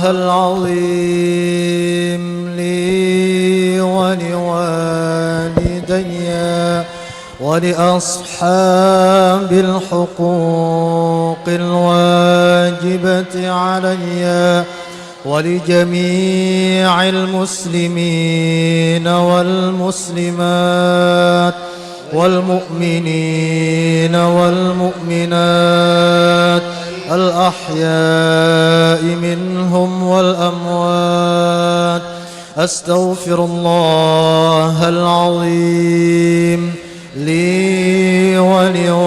العظيم لي ولوالدي ولأصحاب الحقوق الواجبة علي ولجميع المسلمين والمسلمات والمؤمنين والمؤمنات الأحياء منهم والأموات. أستغفر الله العظيم لي ولوالدي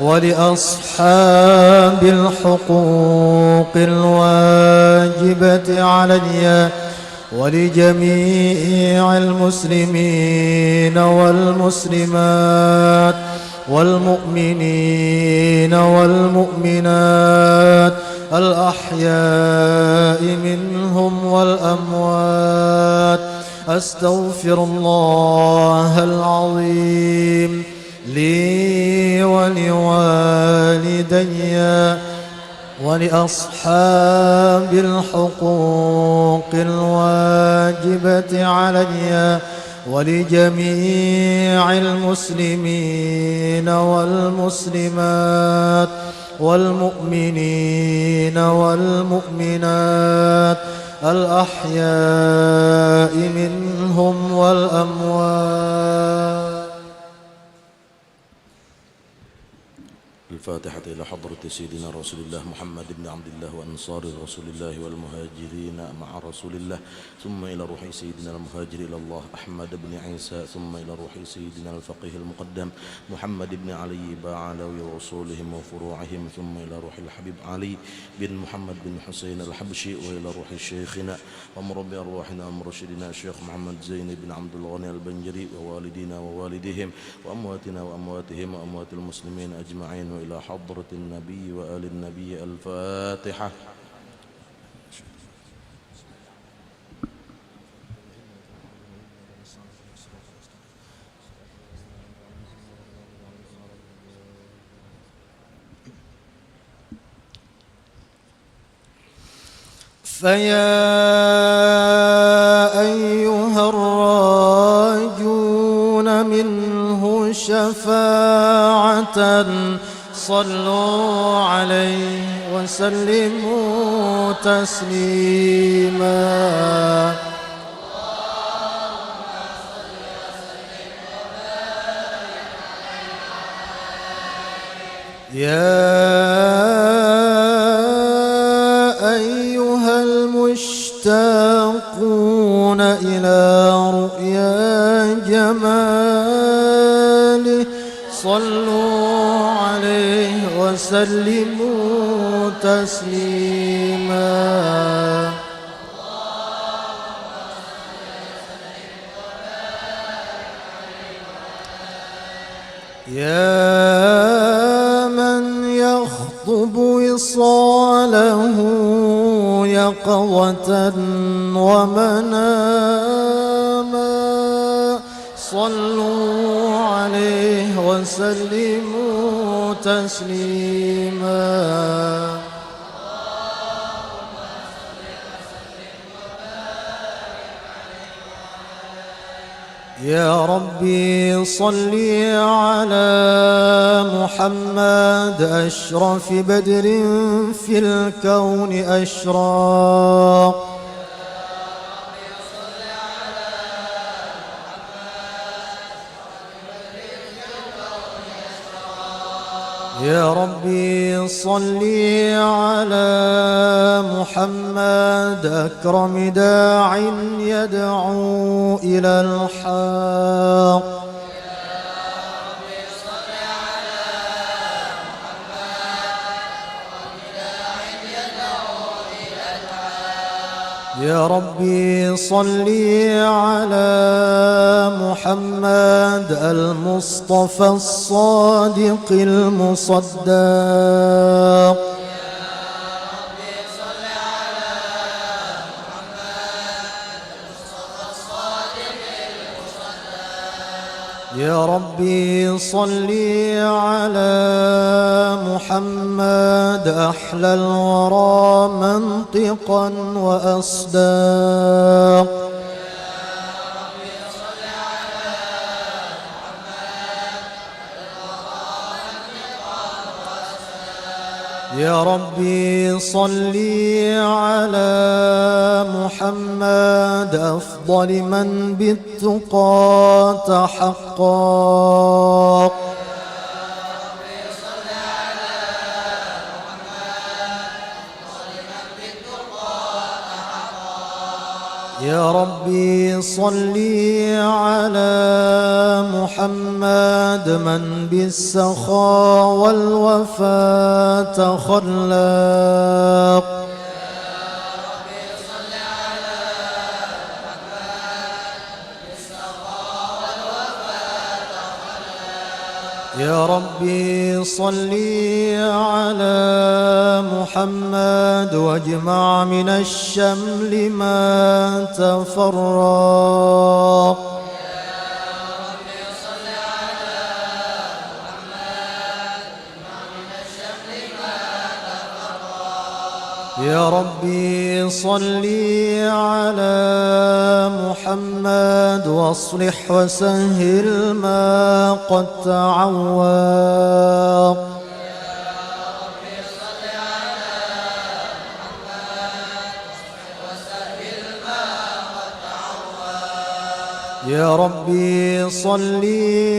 ولأصحاب الحقوق الواجبة علي ولجميع المسلمين والمسلمات والمؤمنين والمؤمنات الأحياء منهم والأموات. أستغفر الله العظيم لي ولوالدي ولأصحاب الحقوق الواجبة علي ولجميع المسلمين والمسلمات والمؤمنين والمؤمنات الأحياء منهم والأموات. الفاتحة إلى حضرة سيدنا رسول الله محمد بن عبد الله وأنصار رسول الله والمهاجرين مع رسول الله، ثم إلى روح سيدنا المهاجر إلى الله أحمد بن عيسى، ثم إلى روح سيدنا الفقيه المقدم محمد بن علي بعلوي وأصولهم وفروعهم، ثم إلى روح الحبيب علي بن محمد بن حسين الحبشي، وإلى روح شيخنا ومربي أرواحنا ومرشدنا الشيخ محمد زين بن عبد الغني البنجري ووالدينا ووالديهم وأمواتنا وأمواتهم وأموات المسلمين أجمعين، وإلى حضرة النبي وآل النبي. الفاتحة. فيا أيها الراجون منه شفاعة صلوا عليه وسلموا تسليما. يا أيها المشتاقون إلى رؤيا جماله صلوا عليه وسلموا تسليما. يا من يخطب وصاله يقظة ومناما صلوا عليه وسلموا تسليما. يا ربي صل على محمد أشرف بدر في الكون أشراق. يا ربي صل على محمد أكرم داع يدعو إلى الحق. يا ربي صل على محمد المصطفى الصادق المصدق. يا يا ربي صل على محمد أحلى الورى منطقا وأصداق. يا ربي صل على محمد أفضل من بالتقى تحقق. يا ربي صل على محمد من بالسخاء والوفاء تخلق. يا ربي صل على محمد واجمع من الشمل ما تفرق. يا ربي صل على محمد واصلح وسهل ما قد تعوق. يا ربي صل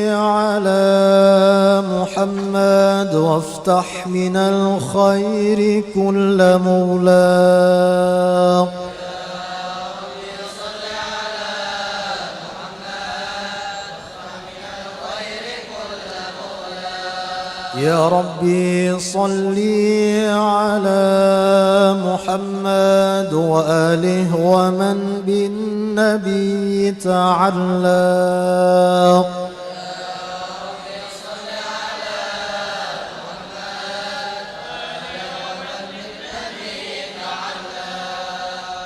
على محمد وافتح من الخير كل مولاق. يا ربي صل على محمد وآله ومن بالنبي تعلق.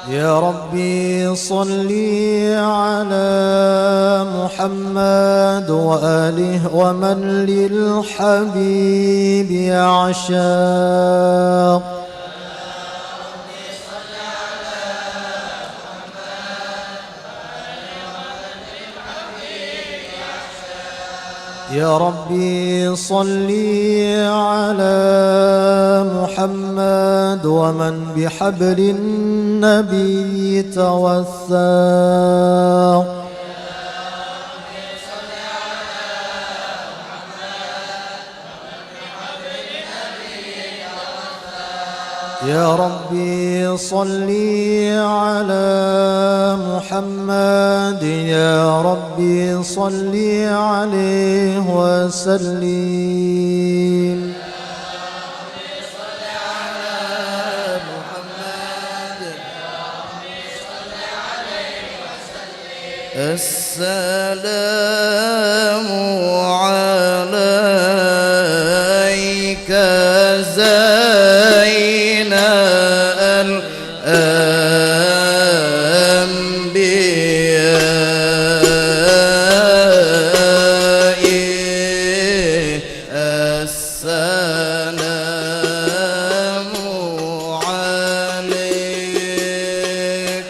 يا ربي صل على محمد وآله ومن للحبيب يعشاق. يا ربي صل على محمد ومن بحبل النبي توثق. يا ربي صل على محمد يا ربي صل عليه وسلم. السلام عليك زين الأنبياء. السلام عليك.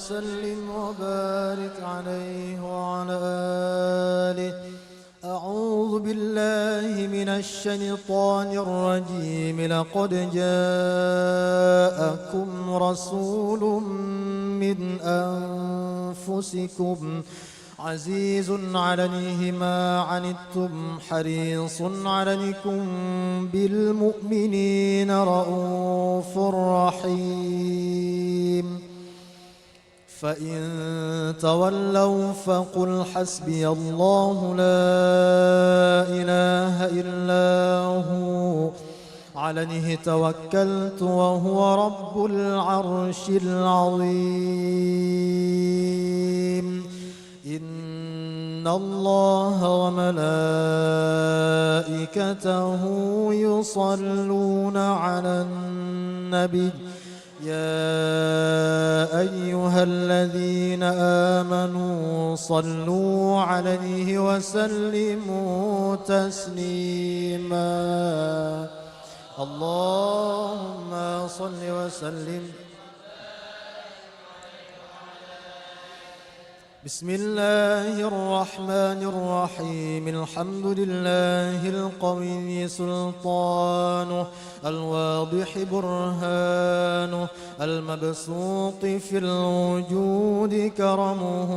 وسلم وبارك عليه وعلى آله. أعوذ بالله من الشيطان الرجيم. لقد جاءكم رسول من أنفسكم عزيز عليه ما عنتم حريص عليكم بالمؤمنين رؤوف رحيم. فإن تولوا فقل حسبي الله لا إله إلا هو عليه توكلت وهو رب العرش العظيم. إن الله وملائكته يصلون على النبي يا أيها الذين آمنوا صلوا عليه وسلموا تسليما. اللهم صل وسلم. بسم الله الرحمن الرحيم. الحمد لله القوي سلطانه الواضح برهانه المبسوط في الوجود كرمه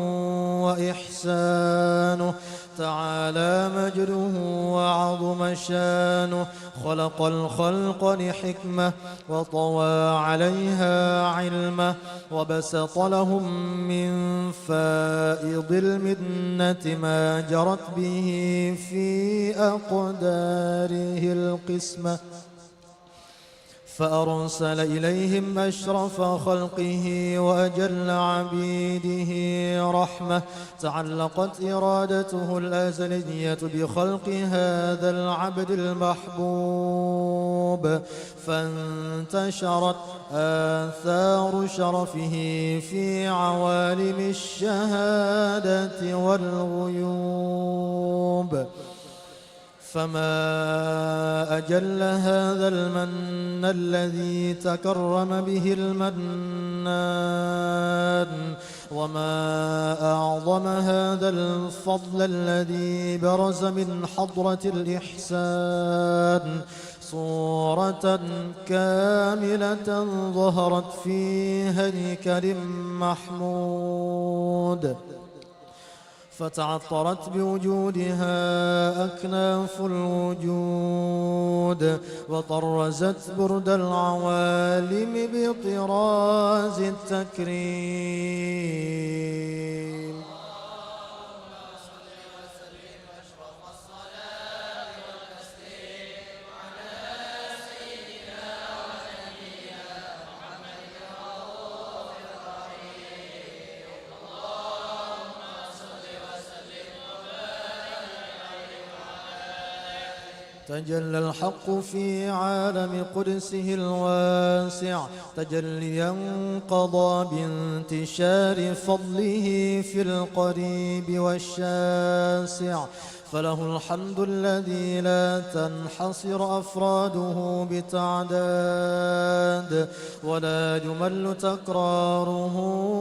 وإحسانه تعالى مجده وعظم شانه. خلق الخلق لحكمة وطوى عليها علمه وبسط لهم من فائض المنة ما جرت به في أقداره القسمة. فأرسل إليهم أشرف خلقه وأجل عبيده رحمة. تعلقت إرادته الأزلية بخلق هذا العبد المحبوب فانتشرت آثار شرفه في عوالم الشهادة والغيوب. فما أجل هذا المن الذي تكرم به المنان وما أعظم هذا الفضل الذي برز من حضرة الإحسان صورة كاملة ظهرت في هيكل محمود. فتعطرت بوجودها أكناف الوجود وطرزت برد العوالم بطراز التكريم. تجلى الحق في عالم قدسه الواسع تجليا قضى بانتشار فضله في القريب والشاسع. فله الحمد الذي لا تنحصر أفراده بتعداد ولا يمل تكراره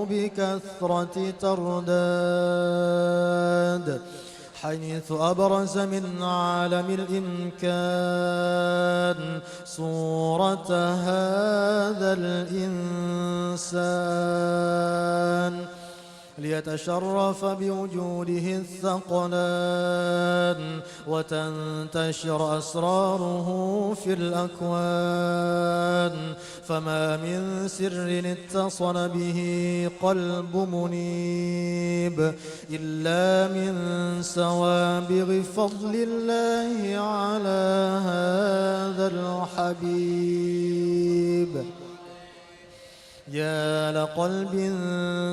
بكثرة ترداد. حيث أبرز من عالم الإمكان صورة هذا الإنسان ليتشرف بوجوده الثقلان وتنتشر أسراره في الأكوان. فما من سر اتصل به قلب منيب إلا من سوابغ فضل الله على هذا الحبيب. يا لقلب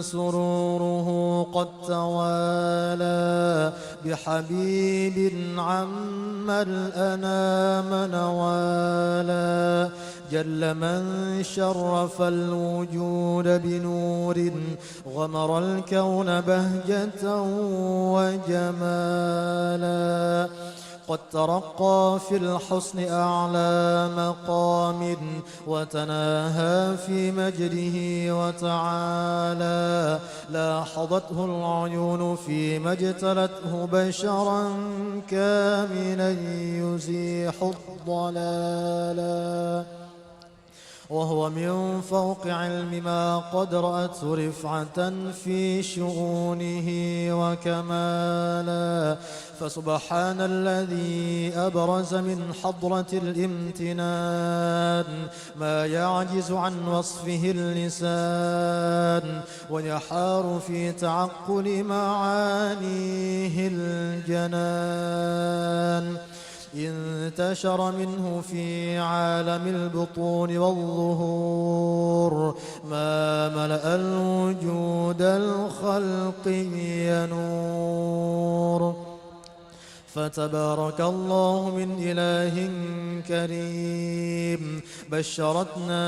سروره قد توالى بحبيب عم الأنام نوالا. جل من شرف الوجود بنور غمر الكون بهجة وجمالا. قد ترقى في الحسن أعلى مقام وتناهى في مجده وتعالى لاحظته العيون فيما اجتلته بشرا كاملا يزيح الضلالا وهو من فوق علم ما قد رأته رفعة في شؤونه وكمالا فسبحان الذي أبرز من حضرة الامتنان ما يعجز عن وصفه اللسان ويحار في تعقل معانيه الجنان انتشر منه في عالم البطون والظهور ما ملأ الوجود الخلق ينور فتبارك الله من إله كريم بشرتنا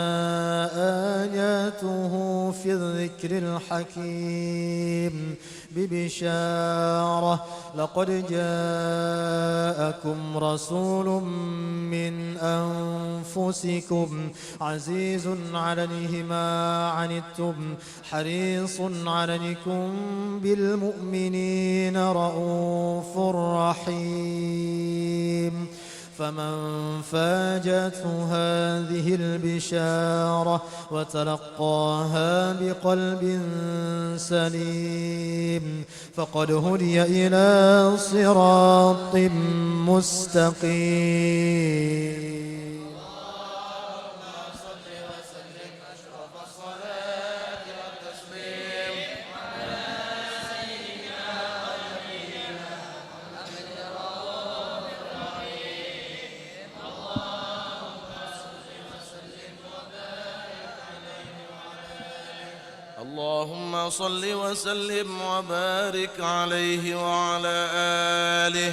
آياته في الذكر الحكيم ببشارة لقد جاءكم رسول من أنفسكم عزيز عليه ما عنتم حريص عليكم بالمؤمنين رؤوف رحيم فمن فاجأته هذه البشارة وتلقاها بقلب سليم فقد هدي إلى صراط مستقيم. اللهم صل وسلم وبارك عليه وعلى آله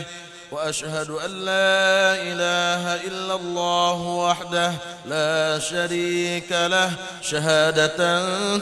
وأشهد أن لا إله إلا الله وحده لا شريك له شهادة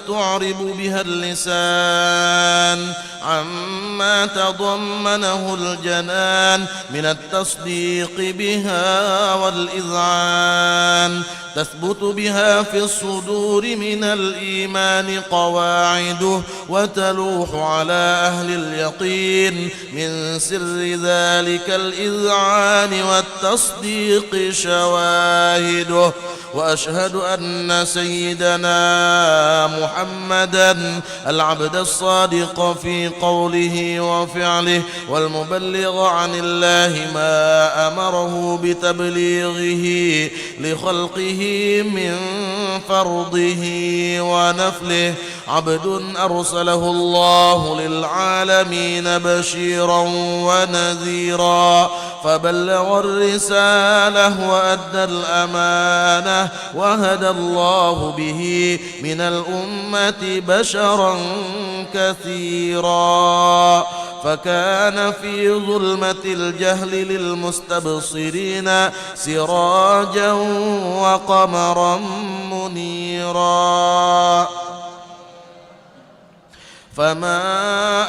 تعرب بها اللسان عما تضمنه الجنان من التصديق بها والإذعان تثبت بها في الصدور من الإيمان قواعده وتلوح على أهل اليقين من سر ذلك الإذعان والتصديق شواهده وأشهد أن سيدنا محمدًا العبد الصادق في قوله وفعله والمبلغ عن الله ما أمره بتبليغه لخلقه من فرضه ونفله عبد أرسله الله للعالمين بشيرا ونذيرا فبلغ الرسالة وأدى الأمانة وهدى الله به من الأمة بشرا كثيرا فكان في ظلمة الجهل للمستبصرين سراجا وقمرا منيرا فما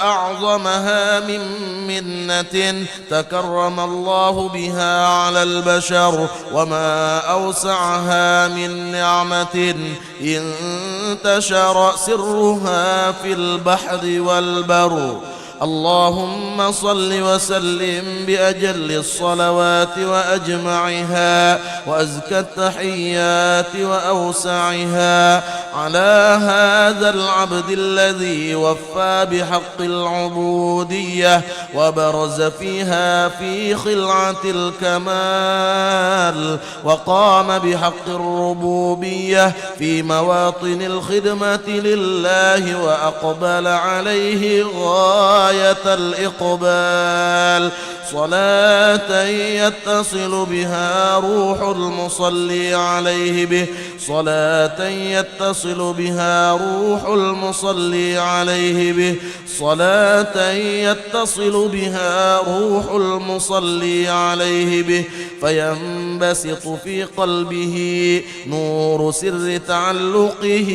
أعظمها من منة تكرم الله بها على البشر وما أوسعها من نعمة انتشر سرها في البحر والبر اللهم صل وسلم بأجل الصلوات وأجمعها وأزكى التحيات وأوسعها على هذا العبد الذي وفى بحق العبودية وبرز فيها في خلعة الكمال وقام بحق الربوبية في مواطن الخدمة لله وأقبل عليه غاية الإقبال صلاة يتصل بها روح المصلي عليه به صلاة يتصل بها روح المصلي عليه به صلاة يتصل بها روح المصلي عليه به فينبسط في قلبه نور سر تعلقه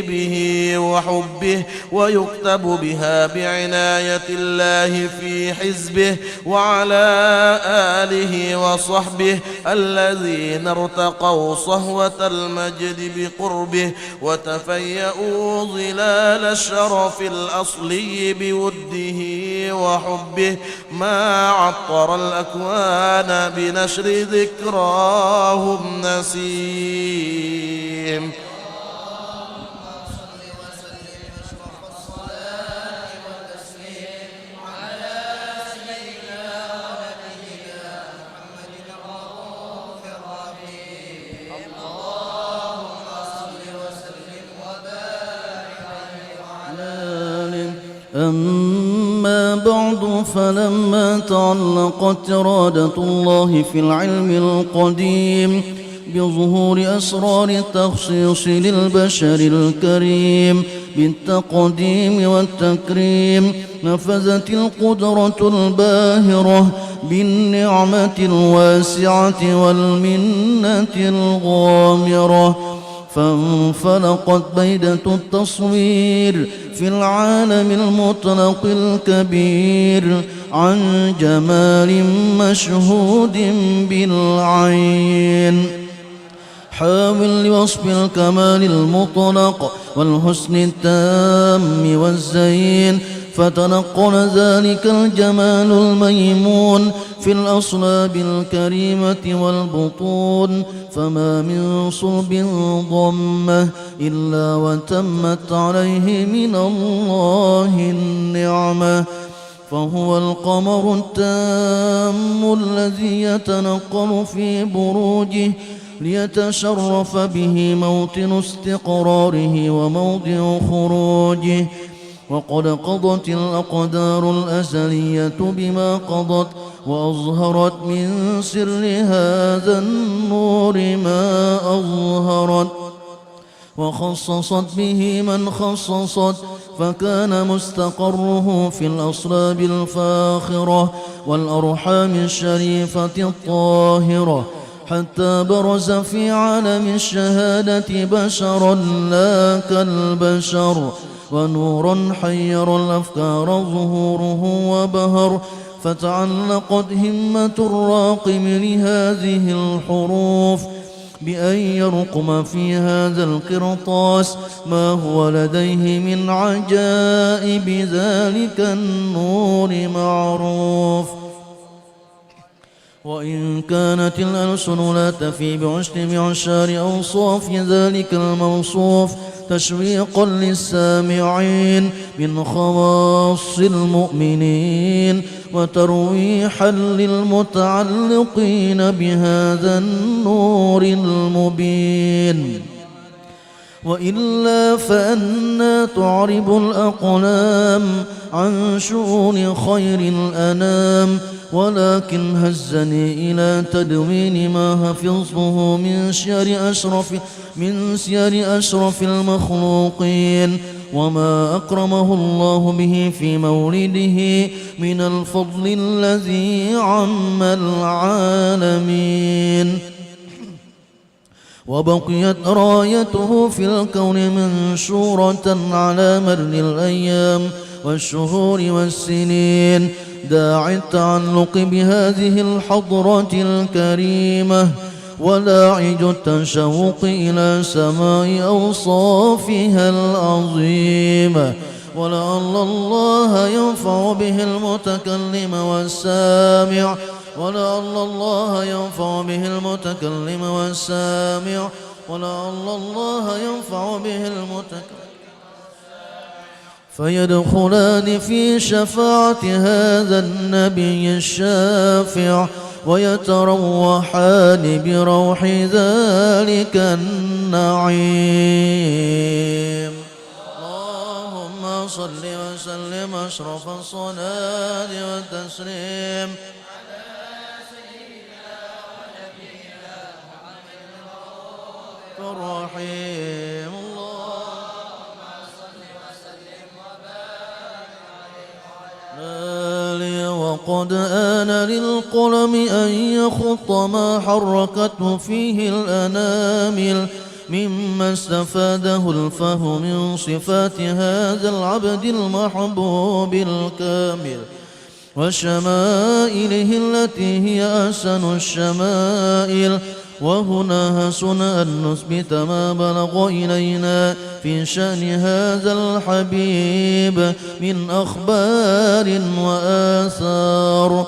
به وحبه ويكتب بها بعناية الله في حزبه وعلى آله وصحبه الذين ارتقوا صهوة المجد بقربه وتفيأوا ظلال الشرف الأصلي بوده وحبه ما عطر الأكوان بنشر ذكراهم نسيم. أما بعد فلما تعلقت إرادة الله في العلم القديم بظهور أسرار التخصيص للبشر الكريم بالتقديم والتكريم نفذت القدرة الباهرة بالنعمة الواسعة والمنة الغامرة فانفلقت بيدة التصوير في العالم المطلق الكبير عن جمال مشهود بالعين حامل لوصف الكمال المطلق والحسن التام والزين فتنقل ذلك الجمال الميمون في الأصلاب الكريمة والبطون فما من صلب ضمه إلا وتمت عليه من الله النعمة فهو القمر التام الذي يتنقل في بروجه ليتشرف به موطن استقراره وموضع خروجه وقد قضت الأقدار الأزلية بما قضت وأظهرت من سر هذا النور ما أظهرت وخصصت به من خصصت فكان مستقره في الأصلاب الفاخرة والأرحام الشريفة الطاهرة حتى برز في عالم الشهادة بشرا لا كالبشر ونورا حير الأفكار ظهوره وبهر فتعلقت همة الراقم لهذه الحروف بأن يرقم في هذا القرطاس ما هو لديه من عجائب ذلك النور معروف وإن كانت الألسن لا تفي بعشر معشار أوصاف ذلك الموصوف تشويقا للسامعين من خواص المؤمنين وترويحا للمتعلقين بهذا النور المبين وإلا فأنى تعرب الأقلام عن شؤون خير الأنام ولكن هزني إلى تدوين ما حفظته من سير أشرف المخلوقين وما أكرمه الله به في مولده من الفضل الذي عم العالمين وبقيت رايته في الكون منشورة على مر الأيام والشهور والسنين داعي التعلق بهذه الحضرة الكريمة ولاعج التشوق إلى سماء أوصافها العظيمة ولعل الله ينفع به المتكلم والسامع ولعل الله ينفع به المتكلم والسامع ولعل الله ينفع به المتكلم فيدخلان في شفاعة هذا النبي الشافع ويتروحان بروح ذلك النعيم اللهم صل وسلم أشرف الصلاة والتسليم الرحيم اللهم صل وسلم وبارك عليه وقد آن للقلم أن يخط ما حركته فيه الأنامل مما استفاده الفهم من صفات هذا العبد المحبوب الكامل وشمائله التي هي أحسن الشمائل. وهنا حسن أن نثبت ما بلغ إلينا في شأن هذا الحبيب من أخبار وآثار،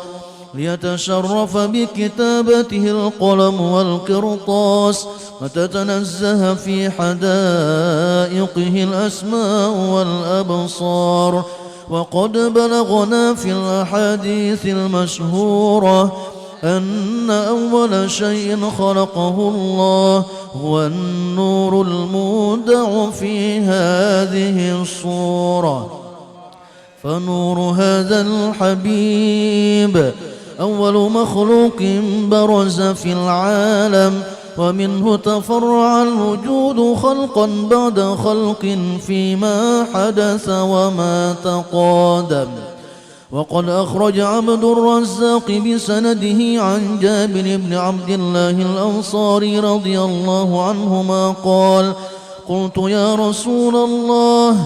ليتشرف بكتابته القلم والقرطاس، وتتنزه في حدائقه الأسماء والأبصار. وقد بلغنا في الأحاديث المشهورة أن أول شيء خلقه الله هو النور المودع في هذه الصورة. فنور هذا الحبيب أول مخلوق برز في العالم، ومنه تفرع الوجود خلقا بعد خلق فيما حدث وما تقادم. وقد أخرج عبد الرزاق بسنده عن جابر بن عبد الله الأنصاري رضي الله عنهما قال: قلت يا رسول الله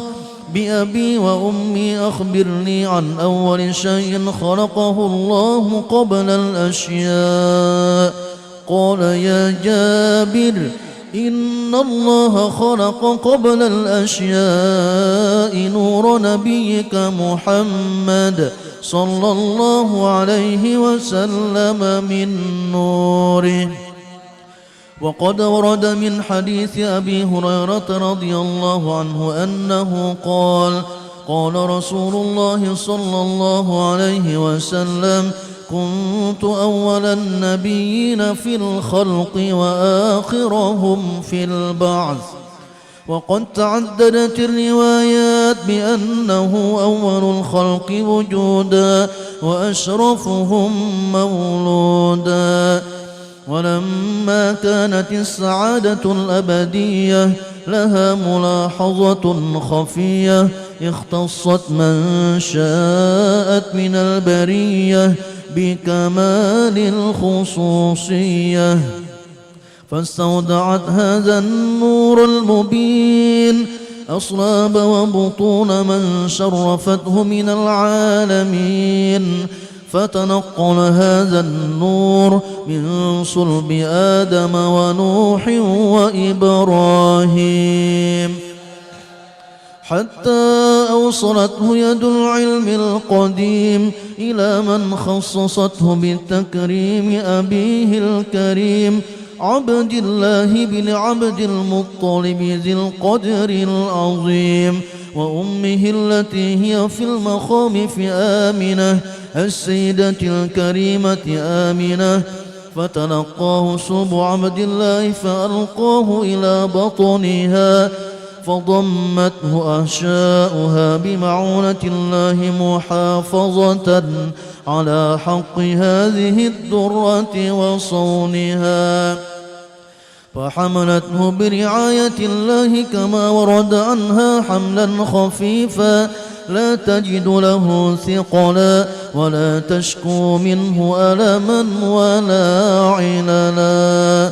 بأبي وأمي أخبرني عن أول شيء خلقه الله قبل الأشياء. قال: يا جابر إن الله خلق قبل الأشياء نور نبيك محمد صلى الله عليه وسلم من نوره. وقد ورد من حديث أبي هريرة رضي الله عنه أنه قال: قال رسول الله صلى الله عليه وسلم: كنت أول النبيين في الخلق وآخرهم في البعث. وقد تعددت الروايات بأنه أول الخلق وجودا وأشرفهم مولودا. ولما كانت السعادة الأبدية لها ملاحظة خفية اختصت من شاءت من البرية بكمال الخصوصية، فاستودعت هذا النور المبين أصلاب وبطون من شرفته من العالمين، فتنقل هذا النور من صلب آدم ونوح وإبراهيم حتى أوصلته يد العلم القديم إلى من خصصته بالتكريم أبيه الكريم عبد الله بن عبد المطلب ذي القدر العظيم، وأمه التي هي في المخام في آمنة السيدة الكريمة آمنة. فتلقاه صلب عبد الله فألقاه إلى بطنها، فضمته أحشاؤها بمعونة الله محافظة على حق هذه الدرة وصونها، فحملته برعاية الله كما ورد عنها حملا خفيفا لا تجد له ثقلا ولا تشكو منه ألما ولا عللا،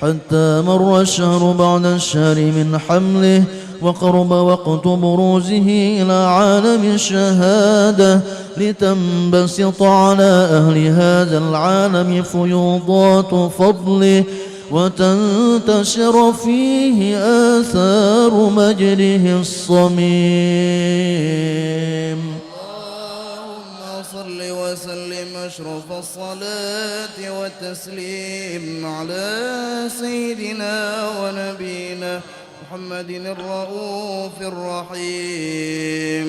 حتى مر الشهر بعد الشهر من حمله، وقرب وقت بروزه إلى عالم الشهادة لتنبسط على أهل هذا العالم فيوضات فضله وتنتشر فيه آثار مجده الصميم. اللهم صل وسلم أشرف الصلاة والتسليم على سيدنا ونبينا محمد الرؤوف الرحيم.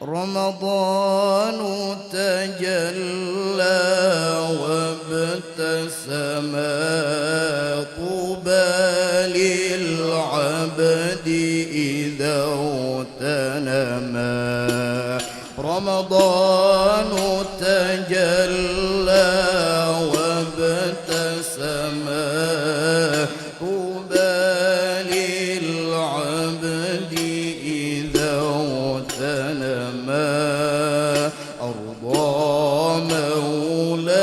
رمضان تجلى وابتسم طوبى للعبد إذا اغتنما. رمضان تجلى وابتسم طوبى للعبد إذا اغتنما. أرضى مولاه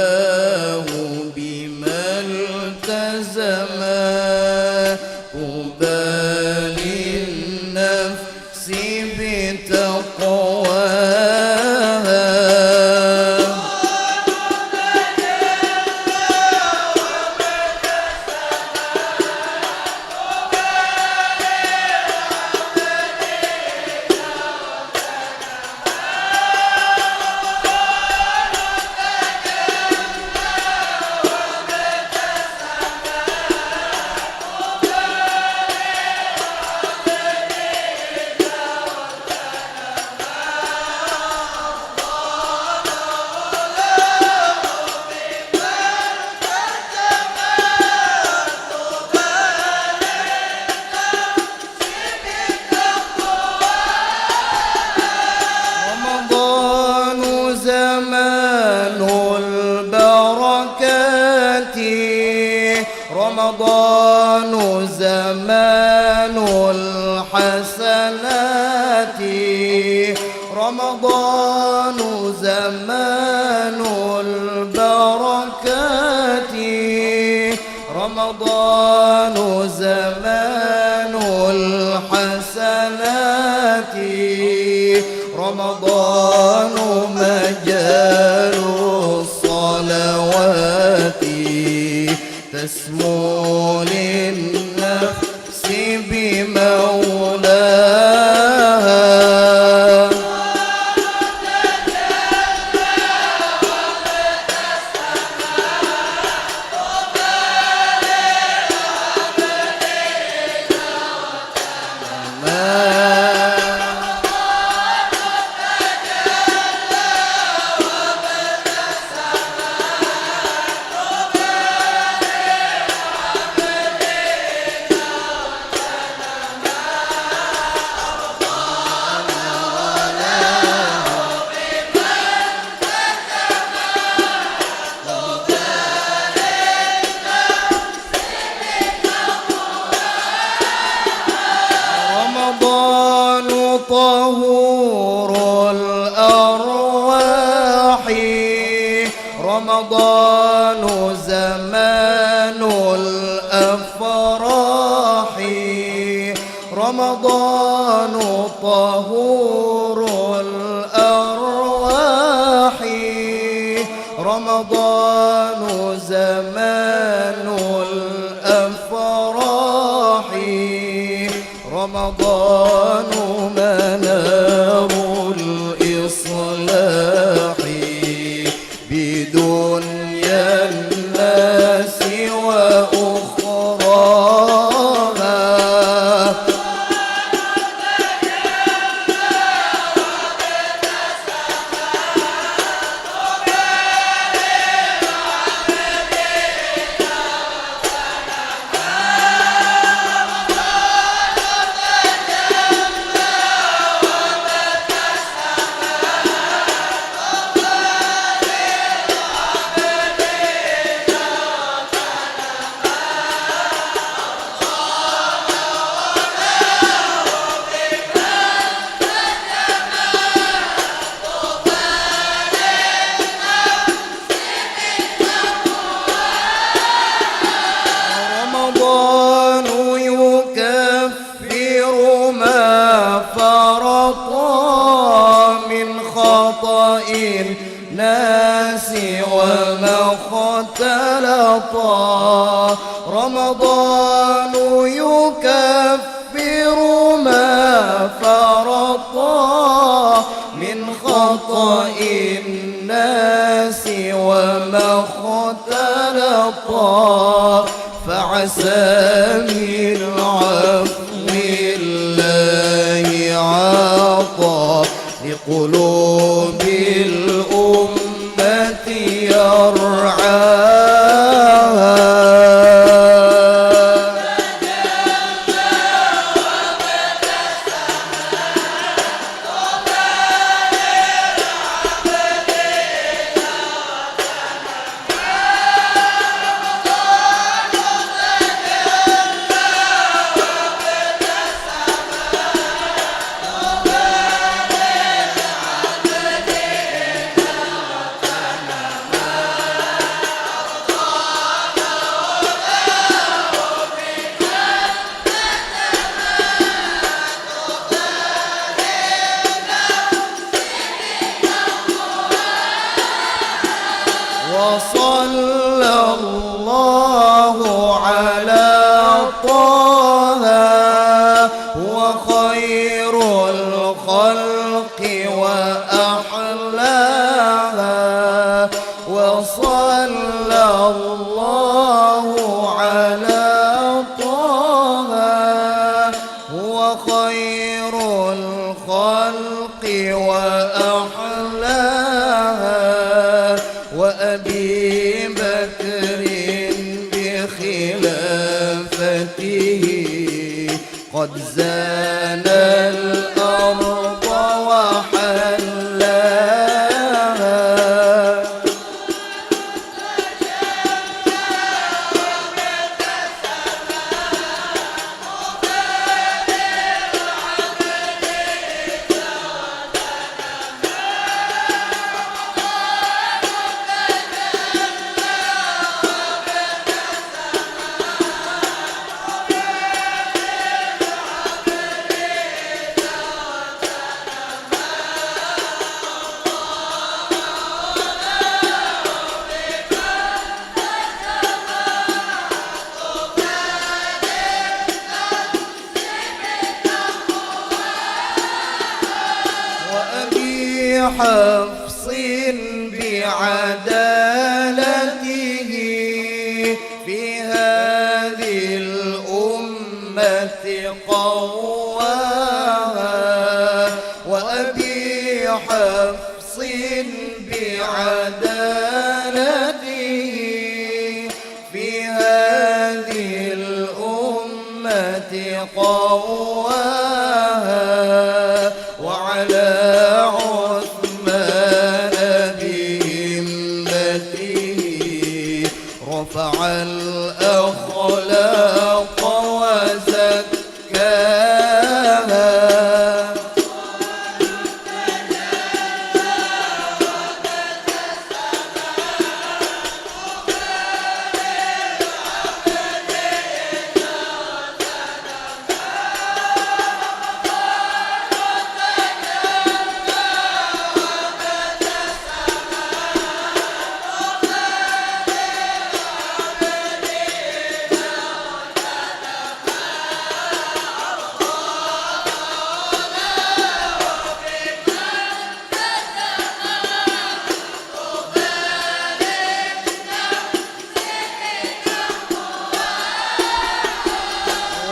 البركات رمضان زمان الحسنات رمضان زمان البركات رمضان زمان الحسنات رمضان مجال الصلوات تسمو للنفس بمولاها رمضان طهور الأرواح رمضان زمان الأفراح رمضان طهور الأرواح رمضان زمان الأفراح رمضان منار الإصلاح بدنيا الناس وأخراها رمضان يكفر ما فرطا من خطأ الناس وما اختلطا رمضان يكفر ما فرطا من خطأ الناس وما اختلطا فعسى من عفو الله عطا لقلوب الأمة يرعاها وصلى الله على طه هو خير الخلق وأحلاها وصلى الله على طه هو خير الخلق وأحلاها وأبي بكر بخلافته قد زان الأرض وحلاها حفص بعدالته في هذه الأمة قواها وأبي حفص بعدالته في هذه الأمة قواها وعلى عثمان بهمته رفع الأخلاق وزكاها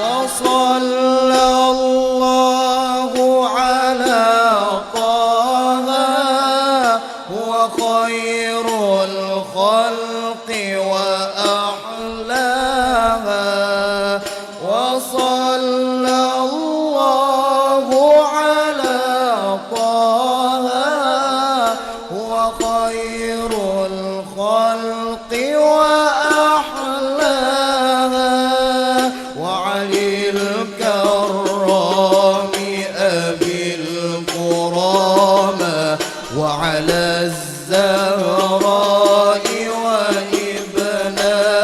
وصلى الله على طه هو خير الخلق وأحلاها وصلى الله على طه هو خير الخلق وأحلاها وعلي الكرام أبي الكرامة وعلى الزهراء وابناها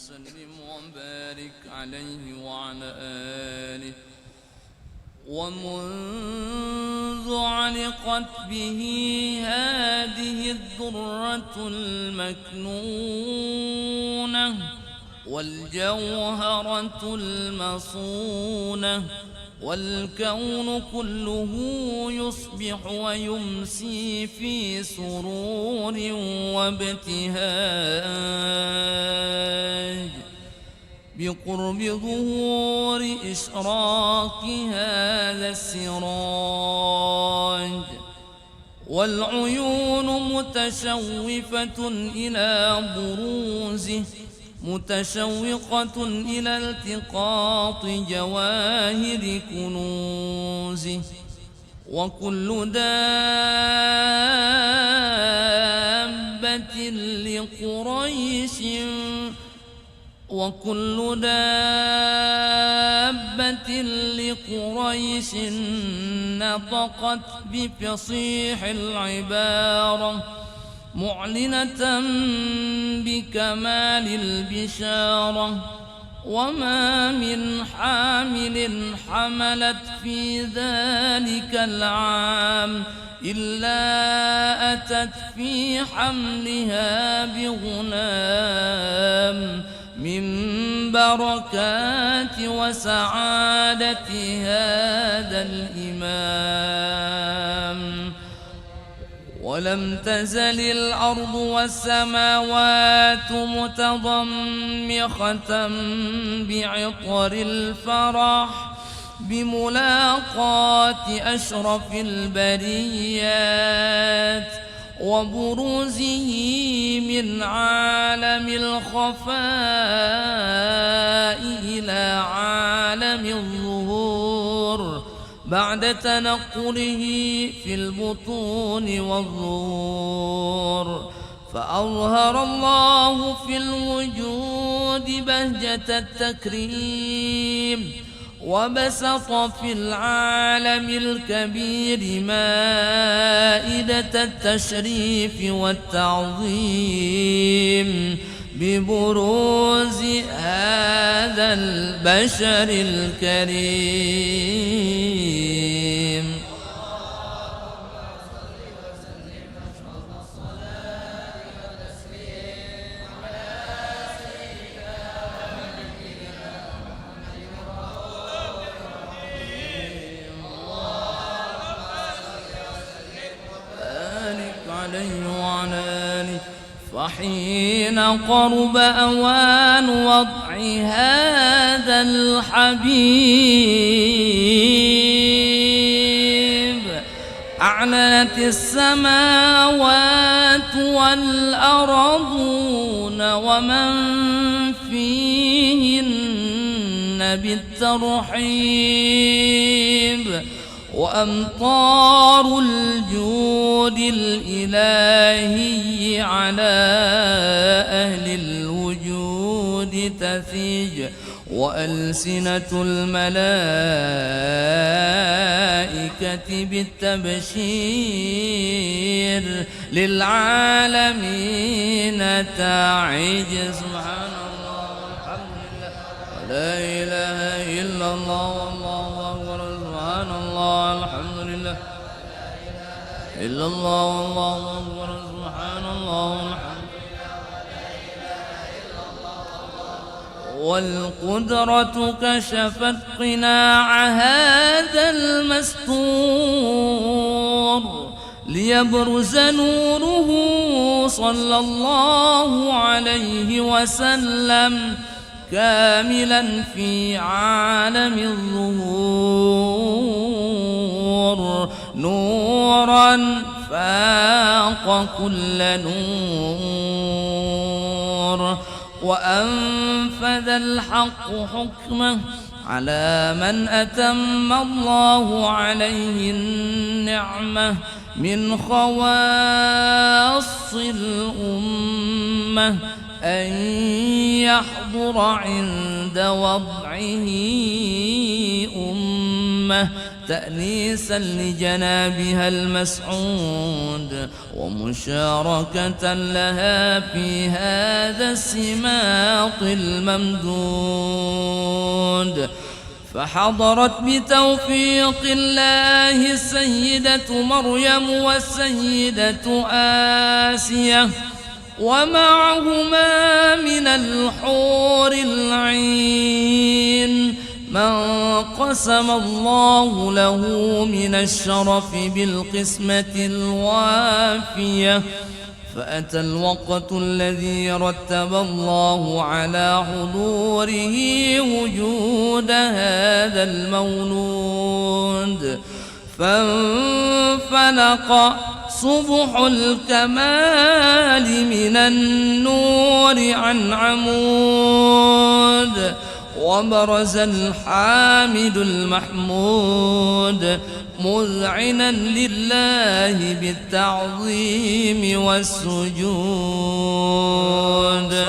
وسلم وبارك عليه وعلى آله ومنذ علقت به هذه الذرة المكنونة والجوهرة المصونة والكون كله يصبح ويمسي في سرور وابتهاج بقرب ظهور إشراق هذا السراج والعيون متشوفة إلى بروزه متشوقة إلى التقاط جواهر كنوزه وكل دابة لقريش نطقت بفصيح العبارة معلنة بكمال البشارة وما من حامل حملت في ذلك العام إلا أتت في حملها بغلام من بركات وسعادة هذا الإمام ولم تزل الأرض والسماوات متضمخة بعطر الفرح بملاقاة أشرف البريات وبروزه من عالم الخفاء إلى عالم الظهور بعد تنقله في البطون والظهور، فأظهر الله في الوجود بهجة التكريم، وبسط في العالم الكبير مائدة التشريف والتعظيم ببروز هذا البشر الكريم. وعلى آله. فحين قرب أوان وضع هذا الحبيب، أعلنت السماوات والأرضون ومن فيهن بالترحيب، وأمطار الجود الإلهي على أهل الوجود تثيج، وألسنة الملائكة بالتبشير للعالمين تعج. سبحان الله والحمد لله ولا إله إلا الله والله أكبر. سبحان الله الحمد لله إلا الله والله أكبر. سبحان الله والحمد والقدرة كشفت قناع هذا المستور ليبرز نوره صلى الله عليه وسلم كاملا في عالم الظهور، نورا فاق كل نور، وأنفذ الحق حكمه على من أتم الله عليه النعمة من خواص الأمة أن يحضر عند وضعه أمة تأنيسا لجنابها المسعود، ومشاركة لها في هذا السماط الممدود. فحضرت بتوفيق الله السيدة مريم والسيدة آسية، ومعهما من الحور العين من قسم الله له من الشرف بالقسمة الوافية. فأتى الوقت الذي رتب الله على حضوره وجود هذا المولود، فانفلق صبح الكمال من النور عن عمود، وبرز الحامد المحمود مذعنا لله بالتعظيم والسجود.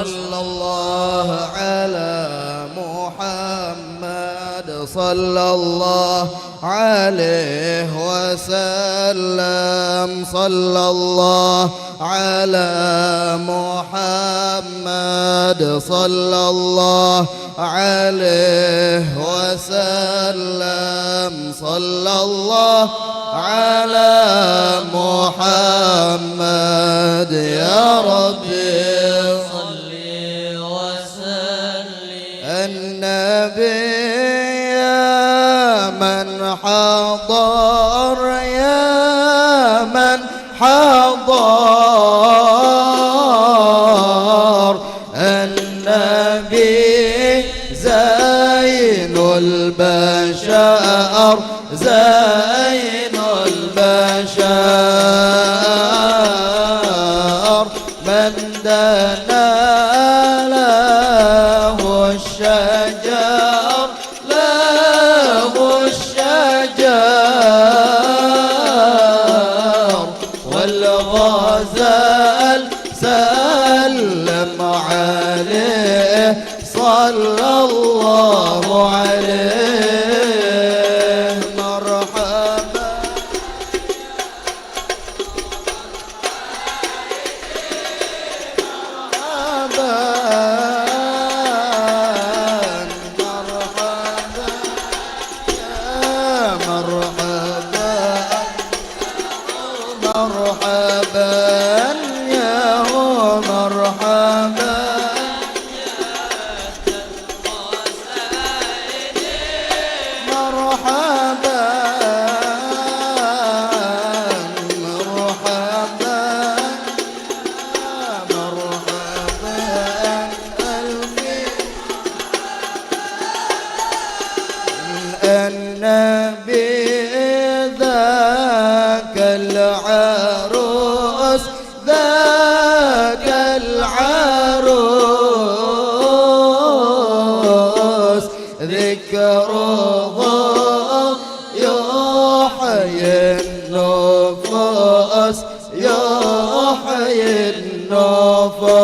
صلى الله على محمد صلى الله عليه وسلم، صلى الله على محمد صلى الله عليه وسلم، صلى الله على محمد. يا ربي صل وسلم النبي يا من حضر، يا من حضر النبي زين البشر، زين البشر من دنا له الشجر، له الشجر صلى الله عليه مرحبا مرحبا يا مرحبا مرحبا مرحبا مرحبا النبي ذاك العروس ذاك العروس ذكره يحيي النفوس يحيي النفوس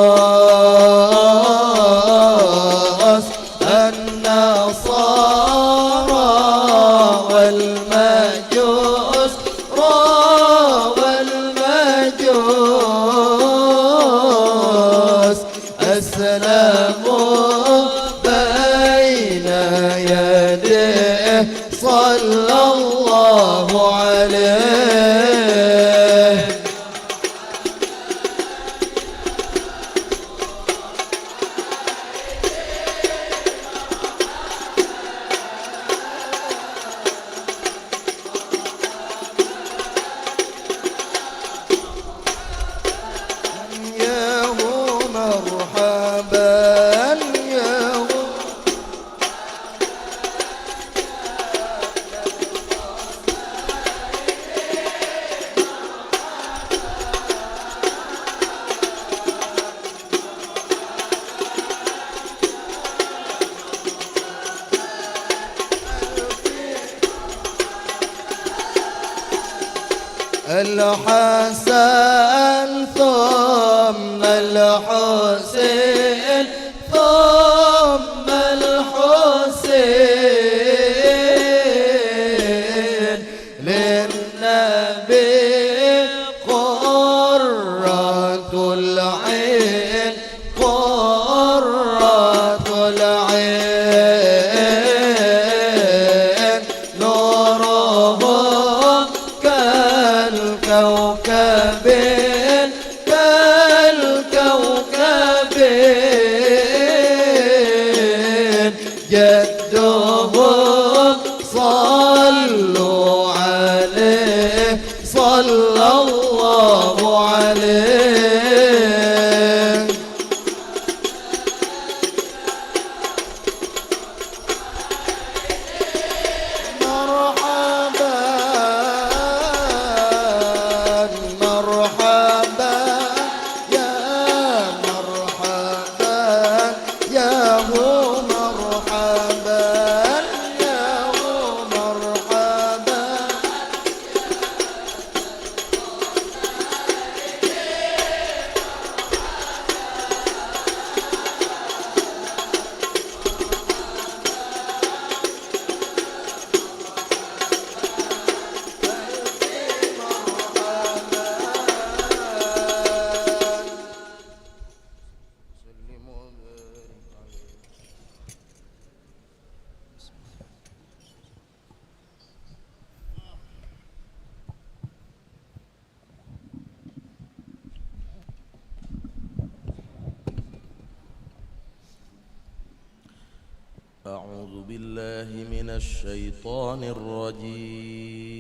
النصارى والمجوس والمجوس أسلموا بين يديه صلى الله عليه يا مرحبا يا الحسن ثم الحسين ثم الحسين للنبي قرة العين قرة العين نورهم كالكوكبين كالكوكبين جدهم صلوا عليه صلى الله عليه مرحبا مرحبا يا مرحبا يا مرحبا يا مرحبا أعوذ بالله من الشيطان الرجيم.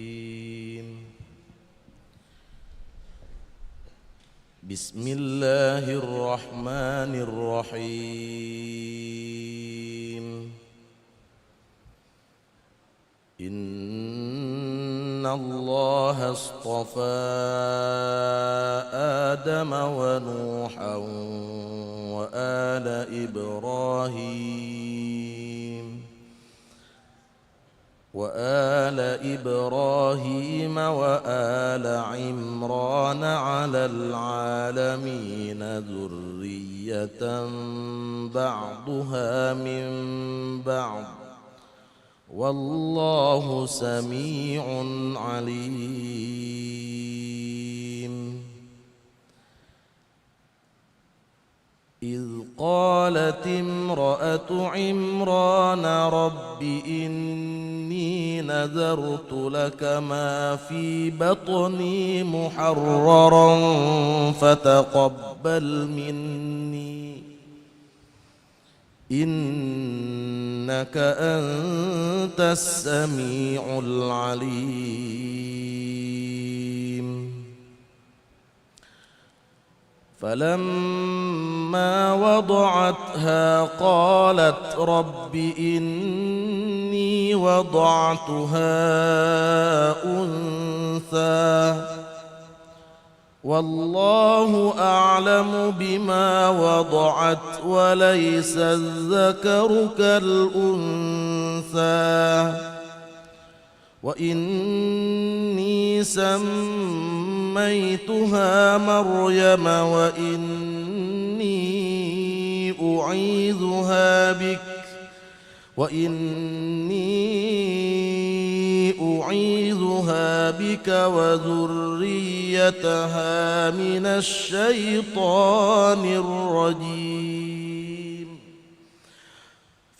بسم الله الرحمن الرحيم. إن الله اصطفى آدم ونوحا وآل إبراهيم وآل إبراهيم وآل عمران على العالمين ذرية بعضها من بعض والله سميع عليم. إذ قالت امرأة عمران رب إني نذرت لك ما في بطني محررا فتقبل مني إنك أنت السميع العليم. فلما وضعتها قالت رب إني وضعتها أنثى والله أعلم بما وضعت وليس الذكر كالأنثى وإني سميتها مريم وإني أعيذها بك وذريتها من الشيطان الرجيم.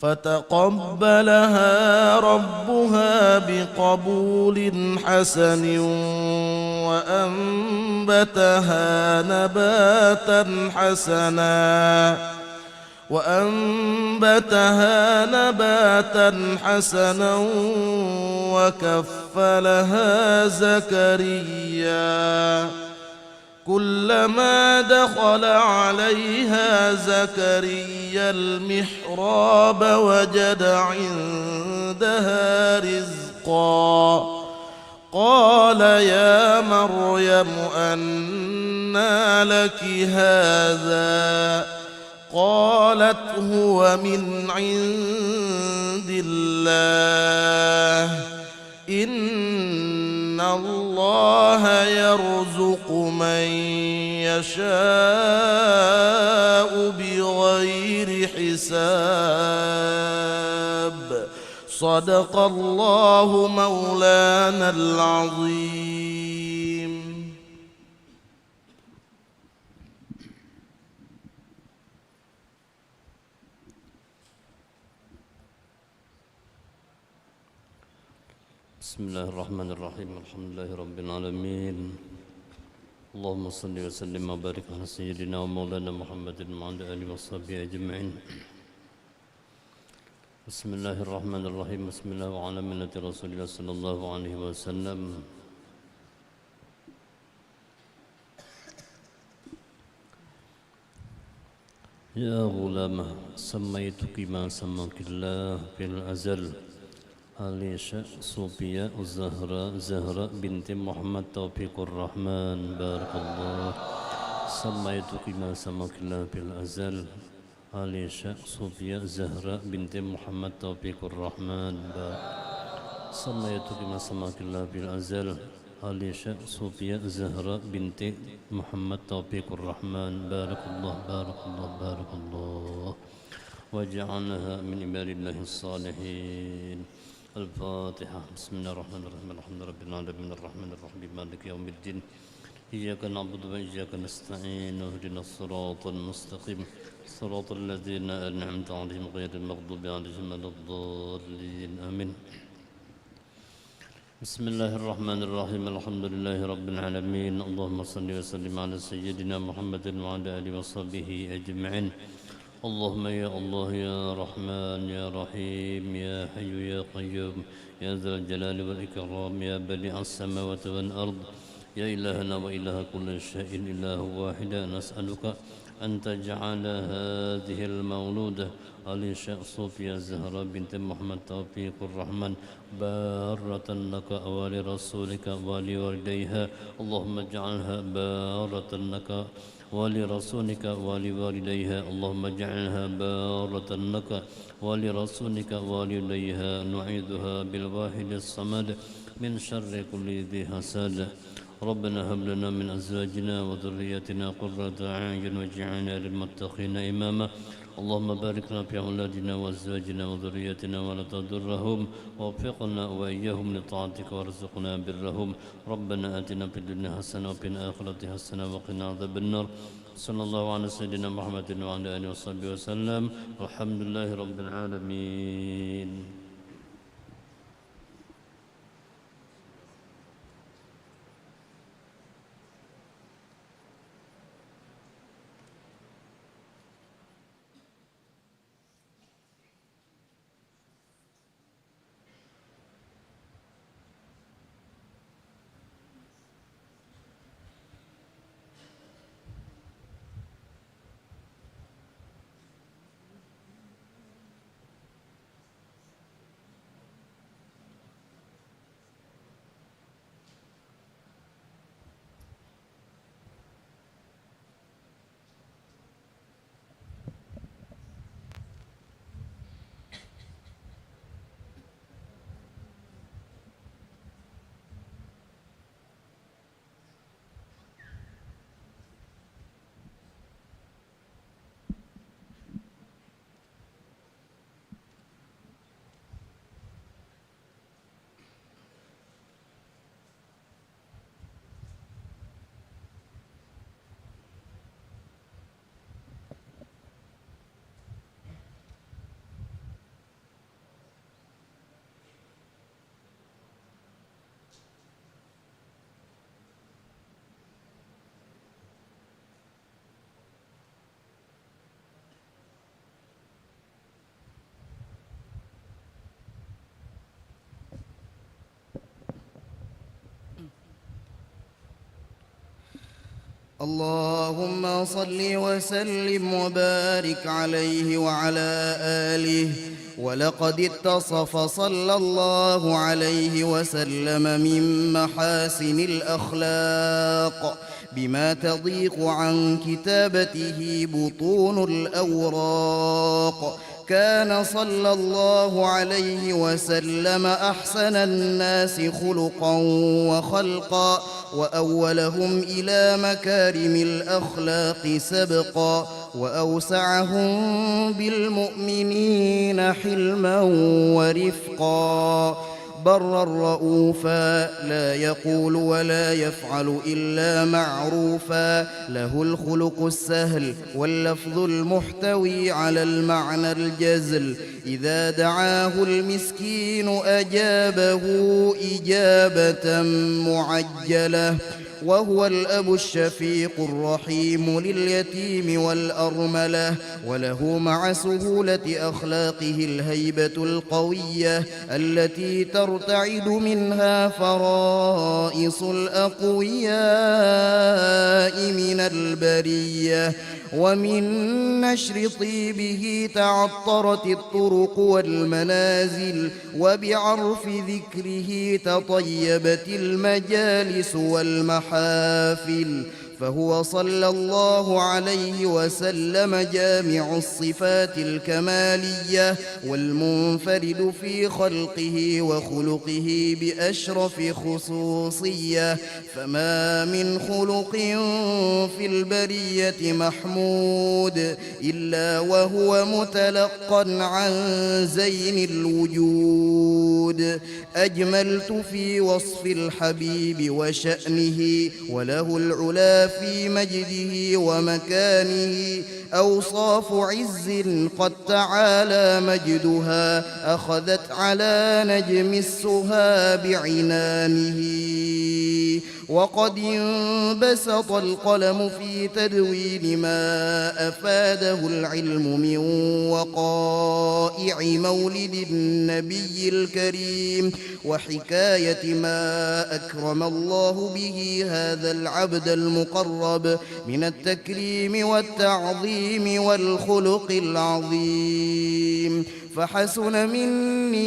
فتقبلها ربها بقبول حسن وأنبتها نباتا حسنا وكفلها زكريا. كلما دخل عليها زكريا المحراب وجد عندها رزقا قال يا مريم أنى لك هذا قالت هو من عند الله إن الله يرزق من يشاء بغير حساب. صدق الله مولانا العظيم. بسم الله الرحمن الرحيم. الحمد لله رب العالمين. اللهم صل وسلم وبارك على سيدنا ومولانا محمد وعلى آله وصحبه أجمعين. بسم الله الرحمن الرحيم. بسم الله وعلى ملة رسول الله صلى الله عليه وسلم. يا غلامة سميتك ما سماك الله في الأزل عليشة صوفيا زهراء بنت محمد توفيق الرحمن بارك الله. سميتك ما سماك الله في الأزل عليشة صوفيا زهراء بنت محمد توفيق الرحمن سميتك ما سماك الله في الأزل عليشة صوفيا زهراء بنت محمد توفيق الرحمن بارك الله بارك الله بارك الله وجعلها من عباد الله الصالحين. الفاتحة. بسم الله الرحمن الرحيم. الحمد لله رب العالمين الرحمن الرحيم مالك يوم الدين إياك نعبد وإياك نستعين اهدنا الصراط المستقيم صراط الذين أنعمت عليهم غير المغضوب عليهم ولا الضالين آمين. بسم الله الرحمن الرحيم. الحمد لله رب العالمين. اللهم صل وسلم على سيدنا محمد وعلى آله وصحبه أجمعين. اللهم يا الله يا رحمن يا رحيم يا حي يا قيوم يا ذا الجلال والإكرام يا بديع السماوات والأرض يا إلهنا وإله كل شيء إله واحد نسألك أن تجعل هذه المولودة عليشة صوفيا زهراء بنت محمد توفيق الرحمن بارة لك ولرسولك ولوالديها. اللهم اجعلها بارة لك ولرسولك ولوالديها اللهم اجعلها بارة لك ولرسولك ولوالديها نعيذها بالواحد الصمد من شر كل ذي حسد ربنا هب لنا من أزواجنا وذرياتنا قرة أعين واجعلنا للمتقين إماما اللهم بارك لنا في أولادنا وأزواجنا وذرياتنا ولا تضرهم ووفقنا وإياهم لطاعتك وارزقنا برهم ربنا آتنا في الدنيا حسنة وفي الآخرة حسنة وقنا عذاب النار صلى الله على سيدنا محمد وعلى آله وصحبه وسلم والحمد لله رب العالمين. اللهم صل وسلم وبارك عليه وعلى آله. ولقد اتصف صلى الله عليه وسلم من محاسن الأخلاق بما تضيق عن كتابته بطون الأوراق. كان صلى الله عليه وسلم أحسن الناس خلقا وخلقا وأولهم إلى مكارم الأخلاق سبقا وأوسعهم بالمؤمنين حلما ورفقا. برا رؤوفا لا يقول ولا يفعل إلا معروفا. له الخلق السهل واللفظ المحتوي على المعنى الجزل. إذا دعاه المسكين أجابه إجابة معجلة. وهو الأب الشفيق الرحيم لليتيم والأرملة. وله مع سهولة أخلاقه الهيبة القوية التي ترتعد منها فرائص الأقوياء من البرية. ومن نشر طيبه تعطرت الطرق والمنازل. وبعرف ذكره تطيبت المجالس والمحافل. فهو صلى الله عليه وسلم جامع الصفات الكمالية والمنفرد في خلقه وخلقه بأشرف خصوصية. فما من خلق في البرية محمود إلا وهو متلقى عن زين الوجود. أجملت في وصف الحبيب وشأنه وله العلا في مجده ومكانه. أوصاف عز قد تعالى مجدها أخذت على نجم السها بعنانه. وقد انبسط القلم في تدوين ما أفاده العلم من وقائع مولد النبي الكريم وحكاية ما أكرم الله به هذا العبد المقرب من التكريم والتعظيم والخلق العظيم. فحسن مني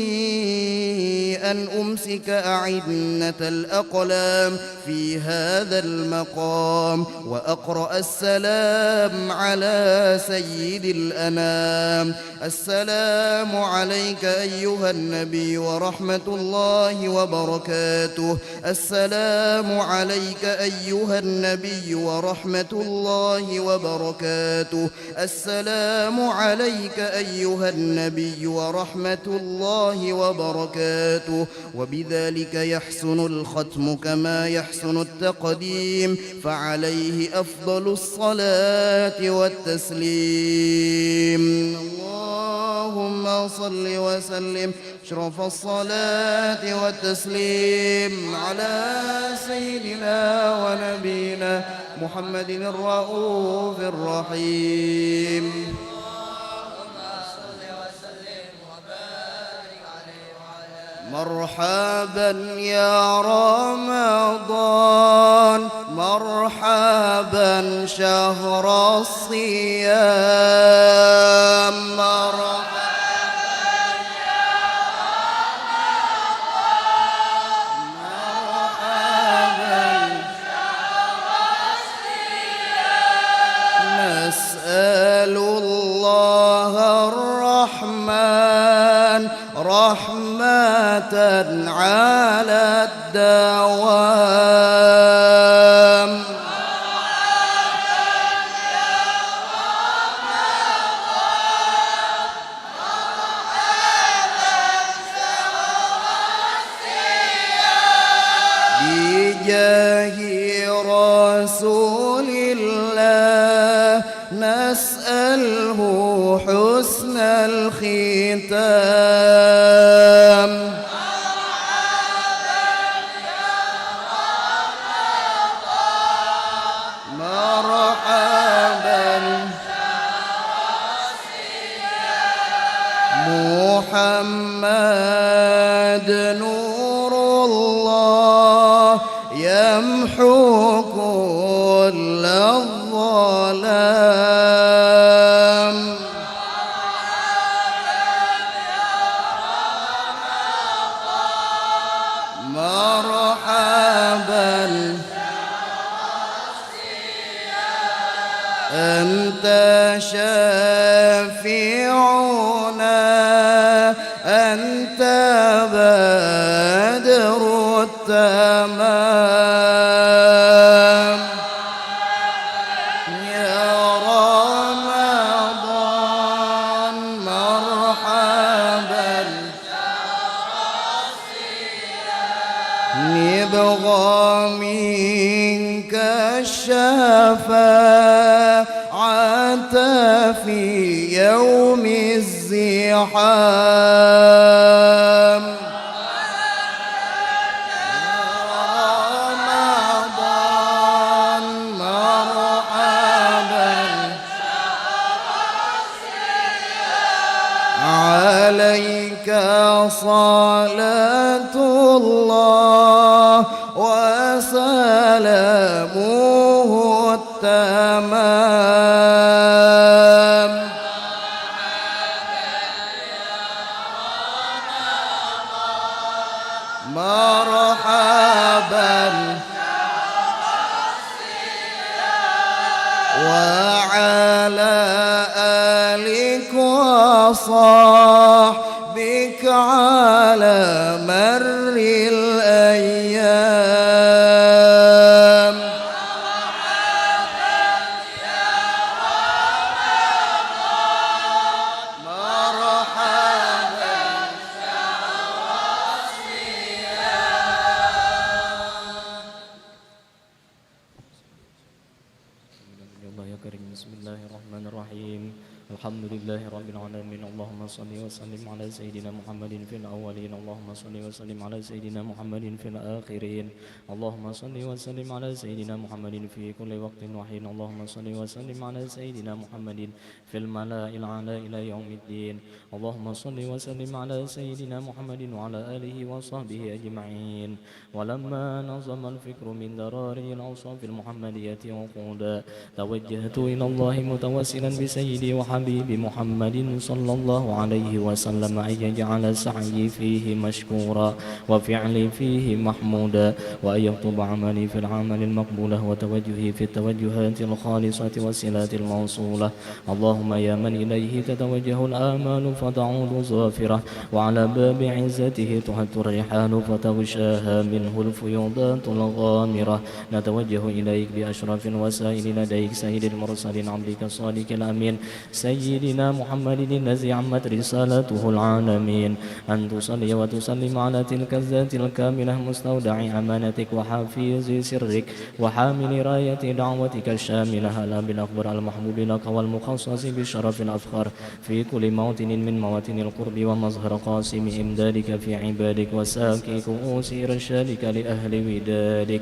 أن أمسك أعنة الأقلام في هذا المقام وأقرأ السلام على سيد الأنام. السلام عليك أيها النبي ورحمة الله وبركاته. السلام عليك أيها النبي ورحمة الله وبركاته. السلام عليك أيها النبي ورحمة الله وبركاته. وبذلك يحسن الختم كما يحسن التقديم، فعليه أفضل الصلاة والتسليم. اللهم صل وسلم أشرف الصلاة والتسليم على سيدنا ونبينا محمد الرؤوف الرحيم. مرحبا يا رمضان، مرحبا شهر الصيام، مرحبا يا رمضان، مرحبا شهر الصيام. نسأل الله الرحمن رحمة على الدوام. بجاه رسول الله نسأله حسن الختام. محمد نور الله يمحو كل الظلام. مرحبا أنت شافعنا، أنت بدر التمام. يا رمضان مرحبا نبغى منك الشفاعة في يوم الزحام. رمضان مرحبا عليك صلاة الله وسلامه التمام. مرحبا وعلى آلك وصحبك على مر الأيام. Bismillahirrahmanirrahim. Alhamdulillahi rabbil alamin. Allahumma salli wa sallim ala sayyidina Muhammadin fil awwalin. Allahumma salli wa sallim ala sayyidina Muhammadin fil akhirin. Allahumma salli wa sallim ala sayyidina Muhammadin fi kulli waqtin wa hin. Allahumma salli wa sallim ala sayyidina Muhammadin fil mala'il a'la ila yaumiddin. Allahumma salli wa sallim ala sayyidina Muhammadin wa ala alihi wa sahbihi ajma'in. Walamma nazama al-fikru min darari al-awsaf al-muhammadiyyati uquda tawajjahtu ila Allah mutawassilan bi sayyidi wa habibi الحبيب محمد صلى الله عليه وسلم أن يجعل سعي فيه مشكورا وفعلي فيه محمودا وأن يكتب عملي في العمل المقبولة وتوجهي في التوجهات الخالصة والصلات الموصولة. اللهم يا من إليه تتوجه الآمال فتعود ظافرة وعلى باب عزته تحت الرحال فتغشاها منه الفيوضات الغامرة، نتوجه إليك بأشرف الوسائل لديك سيد المرسلين عبدك الصادق الأمين سيدنا محمد الذي عمت رسالته العالمين، أن تصلي وتسلم على تلك الذات الكاملة مستودع أمانتك وحافظ سرك وحامل راية دعوتك الشاملة على بالأخبار المحبوب لك والمخصص بالشرف الأفخر في كل موطن من مواطن القرب ومظهر قاسم إمدادك في عبادك وساكي كؤوس إرشادك لأهل ودادك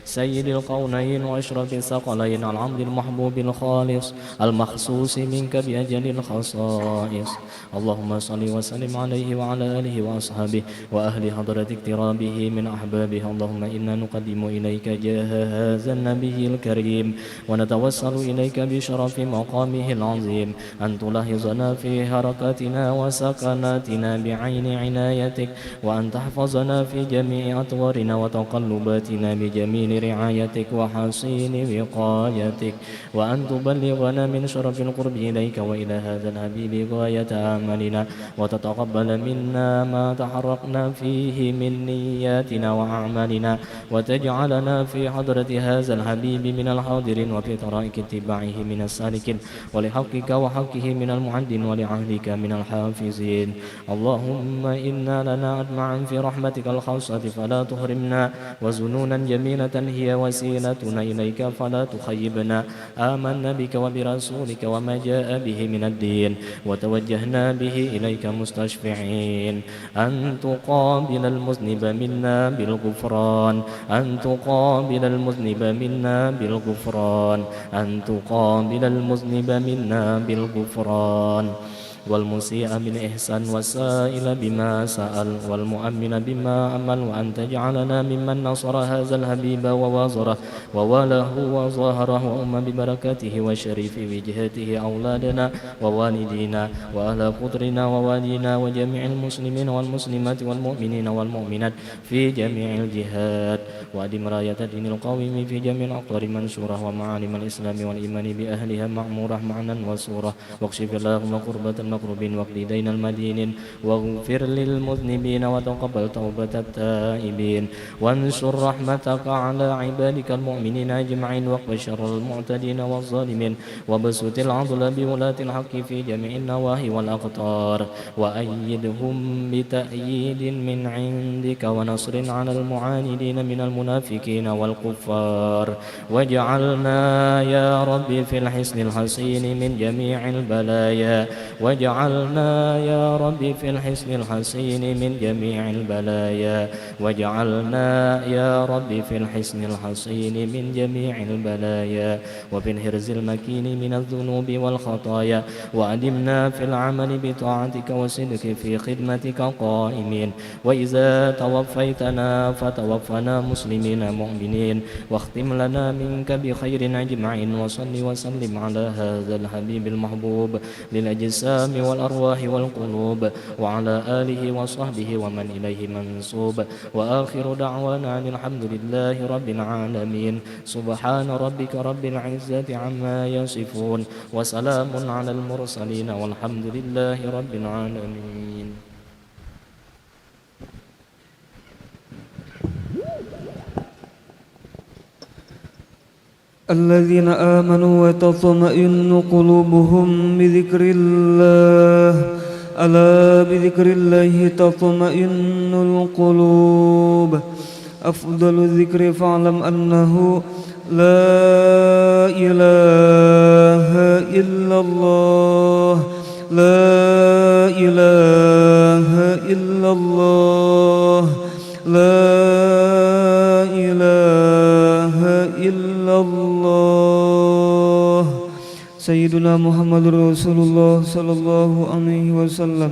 سيد القونين وأشرف الثقلين العبد المحبوب الخالص المخصوص منك بأجل الخصائص. اللهم صل وسلم عليه وعلى آله وأصحابه وأهل حضرة اقترابه من أحبابه. اللهم إنا نقدم إليك جاه هذا النبي الكريم ونتوسل إليك بشرف مقامه العظيم أن تلاحظنا في حركاتنا وسكناتنا بعين عنايتك، وأن تحفظنا في جميع أطوارنا وتقلباتنا بجميل رعايتك وحسين وقايتك، وأن تبلغنا من شرف القرب إليك وإلى هذا الحبيب غاية آملنا، وتتقبل منا ما تحرقنا فيه من نياتنا وأعمالنا، وتجعلنا في حضرة هذا الحبيب من الحاضرين وفي طرائق اتباعه من السالكين، ولحقك وحقه من المعدين ولعهدك من الحافظين. اللهم إنا لنا أطمعا في رحمتك الخاصة فلا تحرمنا، وزنونا جميلة هي وسيلتنا إليك فلا تخيبنا. آمنا بك وبرسولك وما جاء به من الدين، وتوجهنا به إليك مستشفعين أن تقابل المذنب منا بالغفران، أن تقابل المذنب منا بالغفران، أن تقابل المذنب منا بالغفران، والمسيء بالإحسان والسائل بما سأل والمؤمن بما أمل، وأن تجعلنا ممن نصر هذا الحبيب ووازره وواله وظاهره وأم ببركاته وشريف وجهته أولادنا ووالدينا وأهل قطرنا ووالينا وجميع المسلمين والمسلمات والمؤمنين والمؤمنات في جميع الجهات، وأدم راية الدين القويم في جميع الأقطار منشورة، ومعالم الإسلام والإيمان بأهلها معمورة معنا وصورة، واكشف اللهم قربة المقربين واقضي دين المدينين، واغفر للمذنبين وتقبل توبة التائبين، وانشر رحمتك على عبادك المؤمنين أجمعين، واقف شر المعتدين والظالمين، وبسط العضل بولاة الحق في جميع النواحي والأقطار، وأيدهم بتأييد من عندك ونصر على المعاندين من المنافقين والكفار، واجعلنا يا ربي في الحصن الحصين من جميع البلايا، واجعلنا يا ربي في الحصن الحصين من جميع البلايا، واجعلنا يا ربي في الحصن الحصين من جميع البلايا، وفي الحرز المكين من الذنوب والخطايا، وأدمنا في العمل بطاعتك وصدق في خدمتك قائمين، وإذا توفيتنا فتوفنا مسلمين مؤمنين، واختم لنا منك بخير أجمعين، وصل وسلم على هذا الحبيب المحبوب للأجسام والأرواح والقلوب، وعلى آله وصحبه ومن إليه منسوب، وآخر دعوانا أن الحمد لله رب العالمين. سبحان ربك رب العزة عما يصفون، وسلام على المرسلين، والحمد لله رب العالمين. الذين آمنوا وتطمئن قلوبهم بذكر الله، ألا بذكر الله تطمئن القلوب. أفضل الذكر فاعلم أنه لا إله إلا الله، لا إله إلا الله، لا إله إلا الله. سيدنا محمد رسول الله صلى الله عليه وسلم.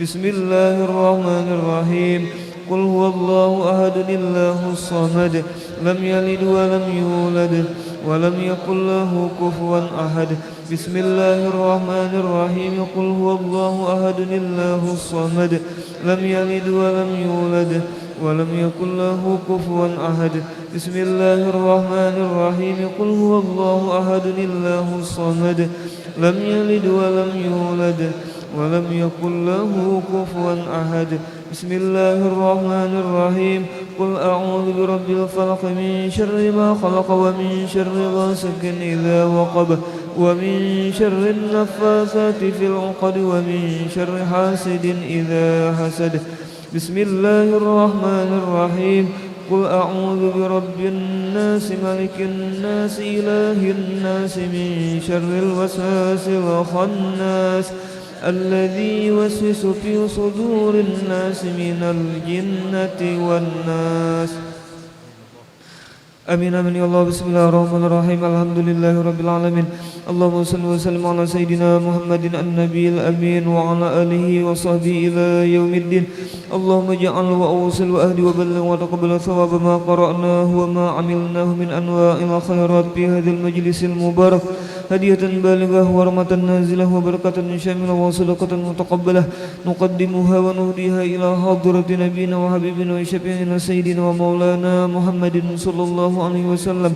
بسم الله الرحمن الرحيم قل هو الله أحد الله الصمد لم يلد ولم يولد ولم يكن له كفوا أحد بسم الله الرحمن الرحيم قل هو الله أحد الله الصمد لم يلد ولم يولد ولم يكن له كفوا أحد بسم الله الرحمن الرحيم قل هو الله أحد الله الصمد لم يلد ولم يولد ولم يكن له كفوا أحد بسم الله الرحمن الرحيم قل أعوذ برب الفلق من شر ما خلق ومن شر غاسق إذا وقب ومن شر النفاثات في العقد ومن شر حاسد إذا حسد بسم الله الرحمن الرحيم قل أعوذ برب الناس ملك الناس إله الناس من شر الوسواس الخناس الذي يوسوس في صدور الناس من الجنة والناس آمين آمين يا الله بسم الله الرحمن الرحيم الحمد لله رب العالمين اللهم صل وسلم على سيدنا محمد النبي الأمين وعلى آله وصحبه إلى يوم الدين اللهم اجعل وأوصل وأهدي وبلغ وتقبل ثواب ما قرأناه وما عملناه من أنواع الخيرات في هذا المجلس المبارك هدية بالغة ورحمة نازلة وبركة شاملة وصدقة متقبلة نقدمها ونهديها إلى حضرة نبينا وحبيبنا وشفيعنا سيدنا ومولانا محمد صلى الله عليه وسلم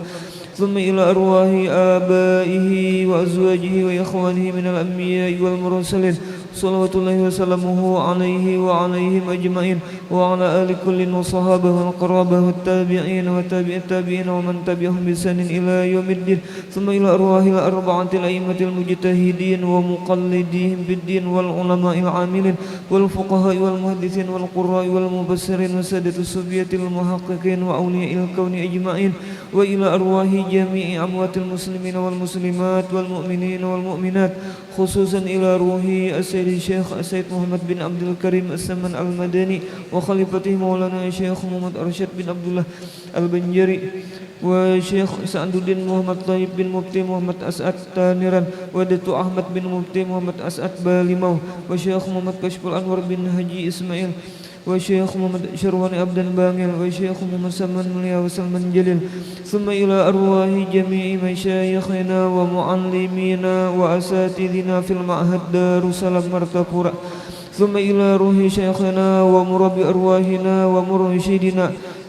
ثم إلى أرواح آبائه وأزواجه وإخوانه من الأنبياء والمرسلين صلوات الله وسلامه عليه وعليهم أجمعين وعلى آل كل وصحابه والقرابة والتابعين وتابع التابعين ومن تبعهم بإحسان إلى يوم الدين ثم إلى أرواح الأربعة الأئمة المجتهدين ومقلديهم بالدين والعلماء العاملين والفقهاء والمحدثين والقراء والمبصرين وسادة الصوفية المحققين وأولياء الكون أجمعين وإلى أرواح جميع أموات المسلمين والمسلمات والمؤمنين والمؤمنات خصوصا إلى روح السيد الشيخ السيد محمد بن عبد الكريم السمن المدني وخليفته مولانا الشيخ محمد أرشد بن عبد الله البنجري وشيخ سعد الدين محمد طيب بن مفتي محمد أسعد تانيران ودتو أحمد بن مفتي محمد أسعد باليمو وشيخ محمد كشف الأنور بن حجي إسماعيل وشيخ محمد شروان أبدان بانيل وشيخ محمد سلمان مليا وسلمان جليل ثم إلى أرواح جميع مشايخنا ومعلمينا وأساتذنا في المعهد دار السلام مرتفورة ثم إلى روح شيخنا ومربي أرواحنا ومرشدنا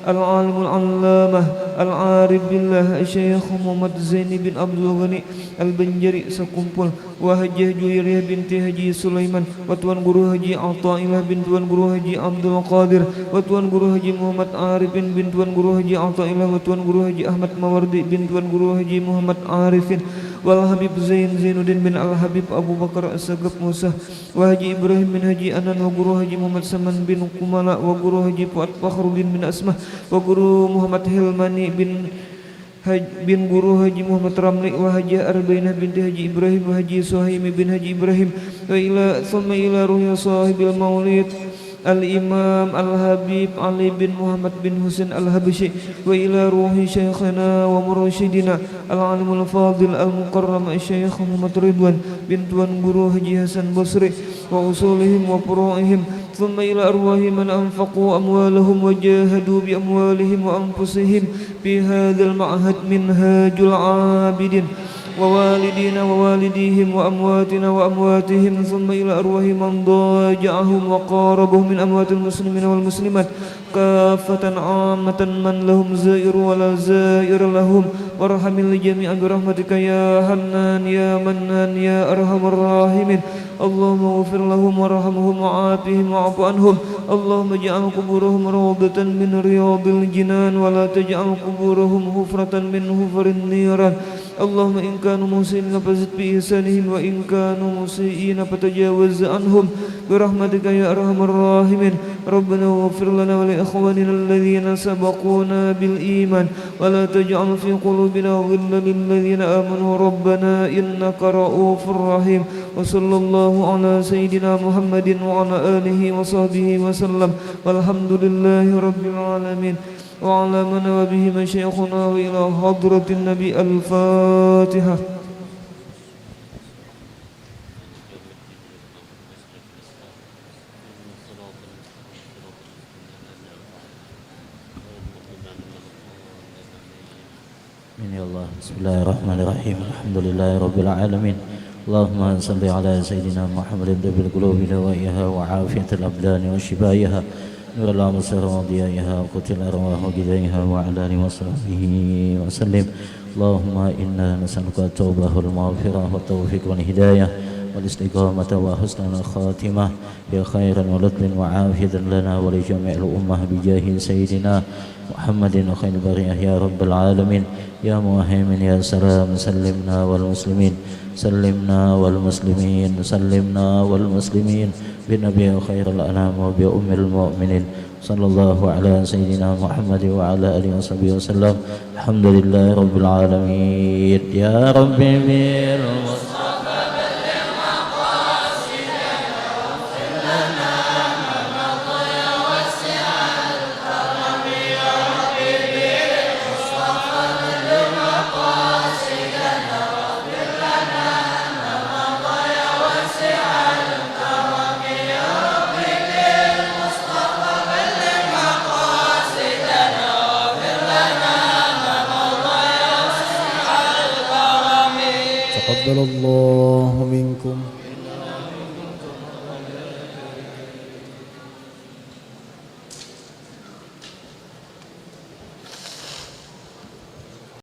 العالم العلامة العارف بالله الشيخ محمد زين بن عبد الغني البنجري سekumpul وهجه جويرية بنت هجي سليمان وتوان guru haji Atailah bin tuan guru haji Abdul Qadir وتوان guru haji Muhammad Arifin bin tuan guru haji Atailah وتوان guru haji Ahmad Mawardi bin tuan guru haji Muhammad Arifin wal Habib Zainuddin bin Al Habib Abu Bakar As-Sagaf Musa wa haji Ibrahim bin haji Anan wa guru haji Muhammad Saman bin Kumala wa guru haji Fuad Fakhruddin bin Asmah wa guru Muhammad Hilmani bin guru haji Muhammad Ramli wa haji Arbainah binti haji Ibrahim wa haji Suhaimi bin haji Ibrahim wa ila thumma ila ruhi sahibil maulid Al-Imam Al-Habib Ali bin Muhammad bin Husain Al-Habsyi wa ila ruhi syekhana wa mursyidina Al-Alimul Fadil Al-Mukarram Syekh Muhammad Ridwan bin tuan guru Haji Hasan Basri wa usulihim wa furu'ihim ثم إلى أرواح من أنفقوا أموالهم وجاهدوا بأموالهم وأنفسهم في هذا المعهد منهاج العابدين ووالدينا ووالديهم وأمواتنا وأمواتهم ثم إلى أرواح من ضاجعهم وقاربهم من أموات المسلمين والمسلمات كافة عامة من لهم زائر ولا زائر لهم وارحم الجميع برحمتك يا حنان يا منان يا أرحم الراحمين اللهم اغفر لهم وارحمهم وعافهم واعف عنهم اللهم اجعل قبورهم روضة من رياض الجنان ولا تجعل قبورهم حفرة من حفر النيران اللهم إن كانوا محسنين فزد بإحسانهم وإن كانوا مسيئين فتجاوز عنهم برحمتك يا أرحم الراحمين ربنا اغفر لنا ولإخواننا الذين سبقونا بالإيمان ولا تجعل في قلوبنا غلا للذين آمنوا ربنا إنك رؤوف رحيم وصلى الله على سيدنا محمد وعلى آله وصحبه وسلم والحمد لله رب العالمين وعلى من وبه مشايخنا وإلى حضرة النبي الفاتحة. Bismillahirrahmanirrahim. Alhamdulillahirabbil alamin. Allahumma salli ala sayyidina Muhammadin tabbil qulubi dawaiha wa afiyatil abdani wa shifaiha nurul absar wa diyaha wa qutil arwah wa gidaiha wa ala alihi wa sahbihi wa sallim. Allahumma inna nas'aluka at-taubah wal maghfirah wa taufiq wal hidayah wal istiqamata wa husnal khatimah ya khairan wa lutfin wa afiyatan lana wa li jami'il ummah bi jahi sayyidina Muhammadin wa khairil bariyah ya rabbal alamin. Ya muhaimin ya salam sallimna wal muslimin سلمنا والمسلمين سلمنا والمسلمين بنبي خير الأنام وبأم المؤمنين صلى الله على سيدنا محمد وعلى آله وصحبه وسلم. الحمد لله رب العالمين. يا ربي بالمصطفى بلغ مقاصدنا واغفر لنا ما مضى وسع الكرم. يا ربي بالمصطفى بلغ مقاصدنا واغفر لنا ما مضى وسع الكرم. يا ربي بالمصطفى بلغ مقاصدنا واغفر لنا ما مضى وسع الكرم. تقبل الله منكم.